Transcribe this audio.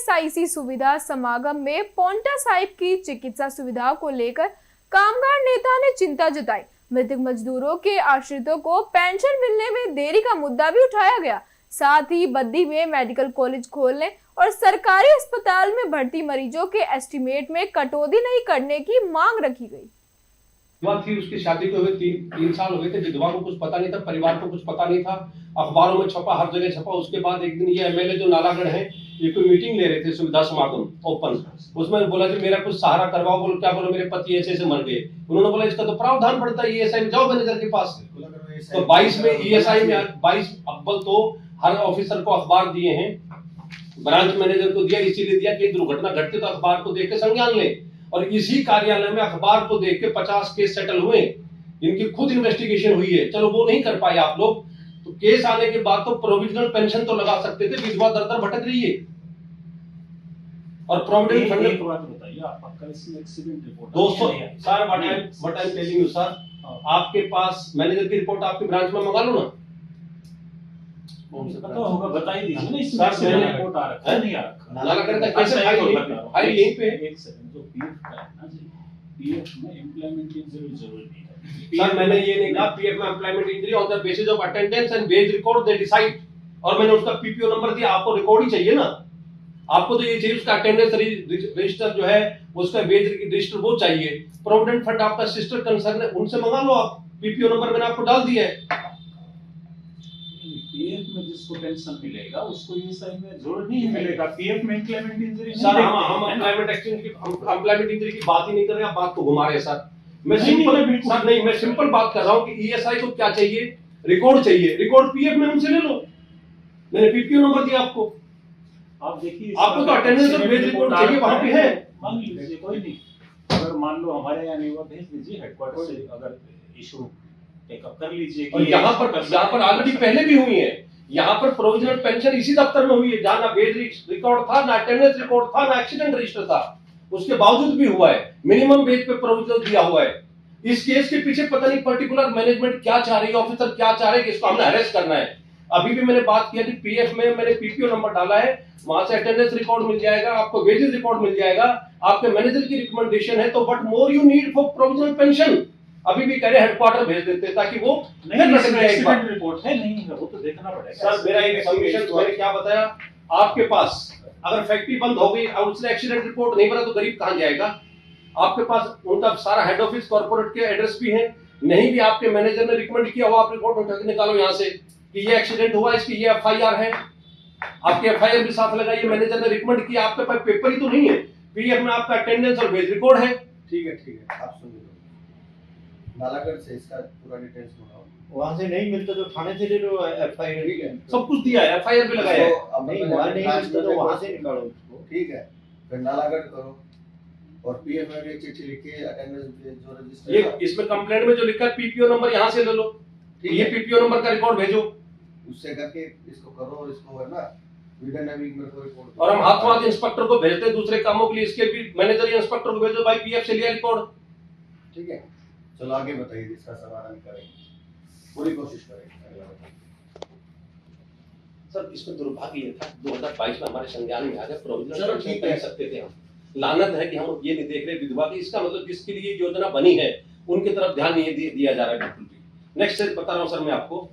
ESIC सुविधा समागम में पोंटा साहिब की चिकित्सा सुविधा को लेकर कामगार नेता ने चिंता जताई। मृतक मजदूरों के आश्रितों को पेंशन मिलने में देरी का मुद्दा भी उठाया गया। साथ ही बद्दी में मेडिकल कॉलेज खोलने और सरकारी अस्पताल में भर्ती मरीजों के एस्टीमेट में कटौती नहीं करने की मांग रखी गई। विधवा थी, उसकी शादी को हुए 3 साल हो गए थे। विधवा को कुछ पता नहीं था, परिवार को कुछ पता नहीं था, अखबारों में छपा, हर जगह छपा। उसके बाद एक दिन ये एमएलए जो नालागढ़ है, ये कोई मीटिंग ले रहे थे सुविधा समागम ओपन, उसमें बोला जी मेरा कुछ सहारा करवाओ। बोलो क्या? बोलो मेरे पति ऐसे ऐसे मर गए। उन्होंने बोला इसका तो प्रावधान पड़ता है ईएसआई में, जाओ मैनेजर के पास। तो 22 में ईएसआई में 22 अव्वल तो हर ऑफिसर को अखबार दिए हैं, ब्रांच मैनेजर को दिया, इसीलिए दिया कि दुर्घटना घटती तो अखबार को देख के संज्ञान ले। और इसी कार्यालय में अखबार को देख के 50 केस सेटल हुए, इनकी खुद इन्वेस्टिगेशन हुई है। चलो वो नहीं कर पाए आप लोग, तो केस आने के बाद तो प्रोविजनल पेंशन तो लगा सकते थे। विधवा दर दर भटक रही है। और प्रोविडेंट फंड एक बात बताइए, आपका इसमें accident report 200 sir what I am telling you sir, आपके पास मैनेजर की रिपोर्ट आपकी ब्रांच में मंगा लो ना। पता होगा, बता ही दीजिए ना। सर इसमें रिपोर्ट आ रखा है नहीं आ रखा? नालागढ़ का कैसे फाइल यहीं पे है। एक सेकंड, जो पीएफ का है ना जी, पीएफ में एम्प्लॉयमेंट इंजरी जरूरी है। सर मैंने ये नहीं कहा पीएफ में employment injury on the basis of attendance and wage record they decide. और मैंने उसका पीपीओ नंबर दिया, आपको रिकॉर्ड ही चाहिए ना। आपको तो ये चाहिए उसका अटेंडेंस रजिस्टर जो है, उसका वेज रजिस्टर वो चाहिए। प्रोविडेंट फंड आपका सिस्टर कंसर्न है, उनसे मंगा लो आप। पीपीओ नंबर मैंने आपको डाल दिया है। पीएफ में जिसको पेंशन मिलेगा उसको ईएसआई में जरूर नहीं मिलेगा। पीएफ में एम्प्लॉयमेंट इंजरी सर हम एम्प्लॉयमेंट इंजरी की बात ही नहीं कर रहे, आप बात को घुमा रहे हैं सर। मैं सिंपल बात कर रहा हूँ कि ईएसआई को क्या चाहिए, रिकॉर्ड चाहिए। रिकॉर्ड पीएफ में उनसे ले लो, मैंने पीपीओ नंबर दिया आपको। आप देखिए, आपको तो अटेंडेंस और वेज रिकॉर्ड चाहिए, वहां पे है। मान लीजिए कोई नहीं, अगर मान लो हमारे यहाँ नहीं हुआ, भेज दीजिए हेडक्वार्टर से, अगर इशू टेकअप कर लीजिए। और यहाँ पर ऑलरेडी पहले भी हुई है। यहाँ पर प्रोविजनल पेंशन इसी दफ्तर में हुई है, जहाँ ना वेज रिकॉर्ड था, ना अटेंडेंस रिकॉर्ड था, ना एक्सीडेंट रजिस्टर था। उसके बावजूद भी हुआ है, मिनिमम वेज पे प्रोविजनल दिया हुआ है। इस केस के पीछे पता नहीं पर्टिकुलर मैनेजमेंट क्या चाह रही है, ऑफिसर क्या चाह रहे हैं कि इसको हमने अरेस्ट करना है। अभी भी मैंने बात किया कि पीएफ में मैंने पीपीओ नंबर डाला है, वहां से अटेंडेंस रिकॉर्ड मिल जाएगा, आपको वेजेस रिकॉर्ड मिल जाएगा, आपके मैनेजर की रिकमेंडेशन है। तो what more you need for provisional pension? अभी भी कह रहे हेडक्वार्टर भेज देते ताकि वो एक्सीडेंट रिपोर्ट है नहीं है, वो तो देखना पड़ेगा। सर मेरा इन्फॉर्मेशन मैंने क्या बताया आपके पास, अगर फैक्ट्री बंद हो गई और उसने एक्सीडेंट रिपोर्ट नहीं बना तो गरीब कहां जाएगा? आपके पास उनका सारा हेड ऑफिस कॉर्पोरेट के एड्रेस भी है। नहीं भी आपके मैनेजर ने रिकमेंड किया हो, आप रिपोर्ट उठा के निकालो यहाँ से कि ये एक्सीडेंट हुआ, इसकी ये एफआईआर है, आपके एफआईआर भी साथ लगाइए। मैनेजर ने रिकमेंड किया, आपके पास पेपर ही तो नहीं है। पीएफ में आपका अटेंडेंस और वेज रिकॉर्ड है। ठीक है आप सुन लो, नालागढ़ से इसका पूरा डिटेल्स मंगाओ। वहाँ से नहीं मिलता तो थाने से ले लो एफआईआर। ठीक है, सब कुछ दिया है, एफआईआर भी लगाया है। अब नहीं वहाँ नहीं मिलता तो वहाँ से निकालो उसको। ठीक है, फिर नालागढ़ करो और पीएफ में भी एक चिट्ठी लिख के अटेंडेंस जो रजिस्टर ये इसमें कंप्लेंट में जो लिखा है पीपीओ नंबर यहाँ से ले लो, ये पीपीओ नंबर का रिकॉर्ड भेजो, उससे करके इसको करो और इसको है ना विदिन अ वीक में कोई रिपोर्ट। और हम हाथों हाथ इंस्पेक्टर को भेजते हैं दूसरे कामों के लिए। इसके भी मैनेजर या इंस्पेक्टर को भेजो, भाई पीएफ से लिया रिकॉर्ड। ठीक है, चलो आगे बताइए, इसका समाधान करेंगे, पूरी कोशिश करेंगे। सर इसमें दुर्भाग्य ये था 2022 में हमारे संज्ञान में आ गया, प्रोविजनल चलो पेंशन ठीक कह है। सकते थे हम। लानत है कि हम ये नहीं देख रहे विधवा की। इसका मतलब जिसके लिए योजना बनी है उनकी तरफ ध्यान नहीं दिया जा रहा है बिल्कुल भी। नेक्स्ट बता रहा हूँ सर मैं आपको,